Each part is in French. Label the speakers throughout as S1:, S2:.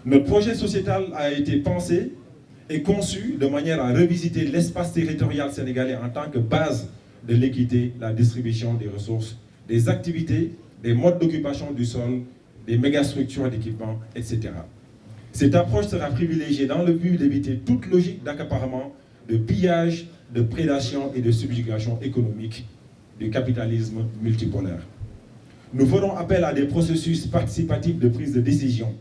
S1: Notre projet sociétal a été pensé et conçu de manière à revisiter l'espace territorial sénégalais en tant que base de l'équité, la distribution des ressources, des activités, des modes d'occupation du sol, des mégastructures d'équipement, etc. Cette approche sera privilégiée dans le but d'éviter toute logique d'accaparement, de pillage, de prédation et de subjugation économique du capitalisme multipolaire. Nous ferons appel à des processus participatifs de prise de décision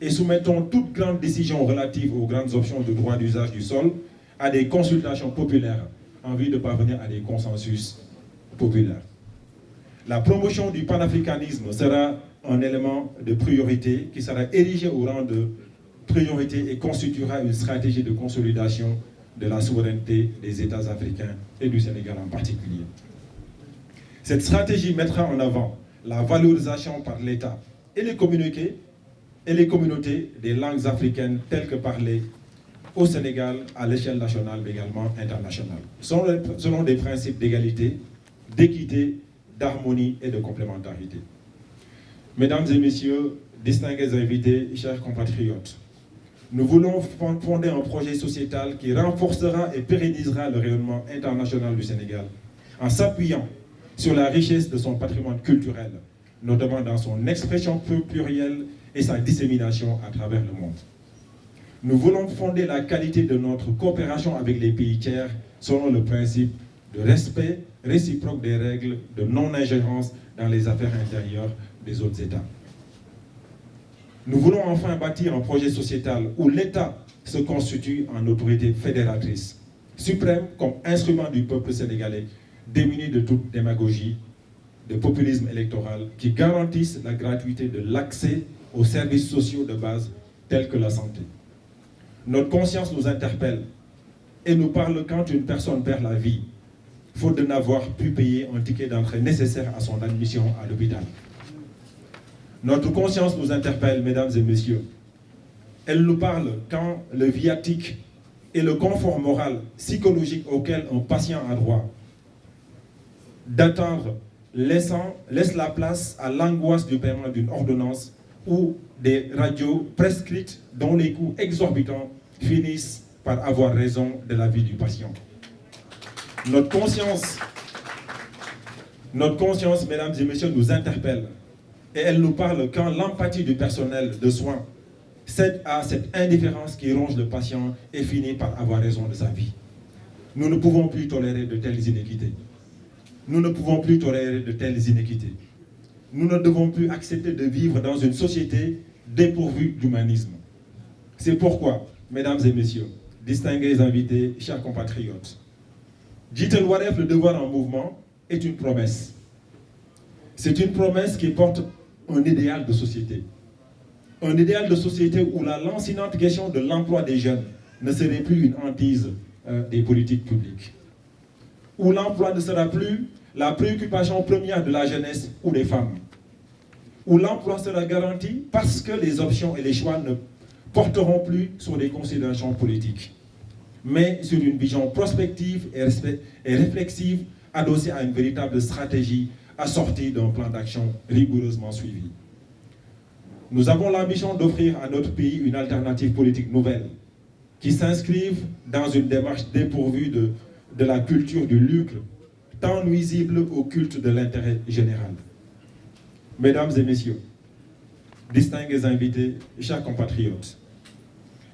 S1: et soumettons toute grande décision relative aux grandes options de droit d'usage du sol à des consultations populaires en vue de parvenir à des consensus populaires. La promotion du panafricanisme sera un élément de priorité qui sera érigé au rang de priorité et constituera une stratégie de consolidation de la souveraineté des États africains et du Sénégal en particulier. Cette stratégie mettra en avant la valorisation par l'État et les communautés des langues africaines telles que parlées au Sénégal à l'échelle nationale mais également internationale, selon des principes d'égalité, d'équité, d'harmonie et de complémentarité. Mesdames et messieurs, distingués invités, chers compatriotes, nous voulons fonder un projet sociétal qui renforcera et pérennisera le rayonnement international du Sénégal en s'appuyant sur la richesse de son patrimoine culturel, notamment dans son expression plurielle et sa dissémination à travers le monde. Nous voulons fonder la qualité de notre coopération avec les pays tiers selon le principe de respect réciproque des règles de non-ingérence dans les affaires intérieures des autres États. Nous voulons enfin bâtir un projet sociétal où l'État se constitue en autorité fédératrice, suprême comme instrument du peuple sénégalais, démuni de toute démagogie, de populisme électoral, qui garantisse la gratuité de l'accès aux services sociaux de base tels que la santé. Notre conscience nous interpelle et nous parle quand une personne perd la vie, faute de n'avoir pu payer un ticket d'entrée nécessaire à son admission à l'hôpital. Notre conscience nous interpelle, mesdames et messieurs. Elle nous parle quand le viatique et le confort moral, psychologique auquel un patient a droit d'attendre laisse la place à l'angoisse du paiement d'une ordonnance ou des radios prescrites dont les coûts exorbitants finissent par avoir raison de la vie du patient. Notre conscience, mesdames et messieurs, nous interpelle et elle nous parle quand l'empathie du personnel de soins cède à cette indifférence qui ronge le patient et finit par avoir raison de sa vie. Nous ne pouvons plus tolérer de telles inéquités. Nous ne pouvons plus tolérer de telles inéquités. Nous ne devons plus accepter de vivre dans une société dépourvue d'humanisme. C'est pourquoi, mesdames et messieurs, distingués invités, chers compatriotes, Jiitel Wareef, le devoir en mouvement, est une promesse. C'est une promesse qui porte un idéal de société. Un idéal de société où la lancinante question de l'emploi des jeunes ne serait plus une hantise des politiques publiques. Où l'emploi ne sera plus la préoccupation première de la jeunesse ou des femmes. Où l'emploi sera garanti parce que les options et les choix ne porteront plus sur des considérations politiques, mais sur une vision prospective et réflexive adossée à une véritable stratégie assortie d'un plan d'action rigoureusement suivi. Nous avons l'ambition d'offrir à notre pays une alternative politique nouvelle qui s'inscrive dans une démarche dépourvue de la culture du lucre, tant nuisible au culte de l'intérêt général. Mesdames et messieurs, distingués invités, chers compatriotes,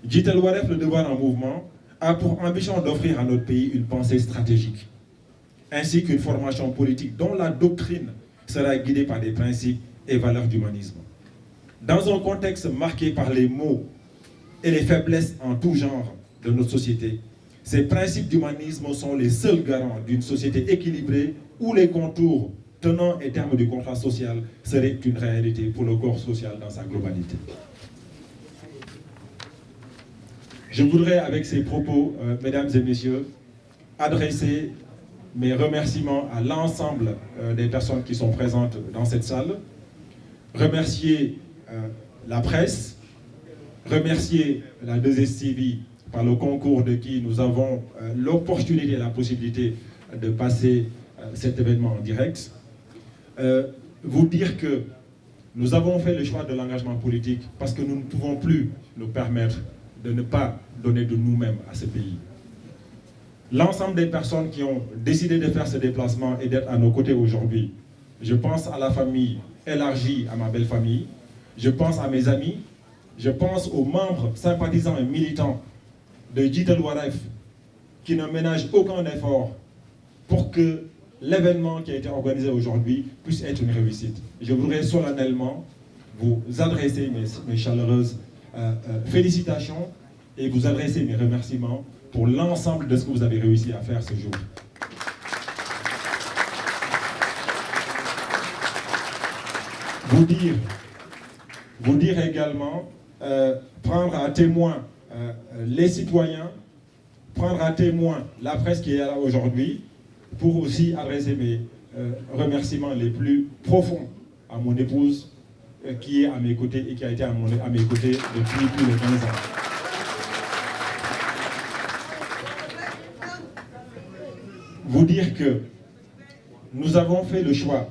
S1: Jiitel Wareef, le devoir en mouvement, a pour ambition d'offrir à notre pays une pensée stratégique, ainsi qu'une formation politique dont la doctrine sera guidée par des principes et valeurs d'humanisme. Dans un contexte marqué par les maux et les faiblesses en tout genre de notre société, ces principes d'humanisme sont les seuls garants d'une société équilibrée où les contours tenants et termes du contrat social seraient une réalité pour le corps social dans sa globalité. Je voudrais, avec ces propos, mesdames et messieurs, adresser mes remerciements à l'ensemble des personnes qui sont présentes dans cette salle, remercier la presse, remercier la 2STV par le concours de qui nous avons l'opportunité et la possibilité de passer cet événement en direct. Vous dire que Nous avons fait le choix de l'engagement politique parce que nous ne pouvons plus nous permettre de ne pas donner de nous-mêmes à ce pays. L'ensemble des personnes qui ont décidé de faire ce déplacement et d'être à nos côtés aujourd'hui, je pense à la famille élargie, à ma belle famille, je pense à mes amis, je pense aux membres sympathisants et militants de Jiital Wareef qui ne ménagent aucun effort pour que l'événement qui a été organisé aujourd'hui puisse être une réussite. Je voudrais solennellement vous adresser mes chaleureuses félicitations et vous adresser mes remerciements pour l'ensemble de ce que vous avez réussi à faire ce jour. Vous dire également, prendre à témoin les citoyens, prendre à témoin la presse qui est là aujourd'hui, pour aussi adresser mes remerciements les plus profonds à mon épouse qui est à mes côtés et qui a été à mes côtés depuis plus de 15 ans. Vous dire que nous avons fait le choix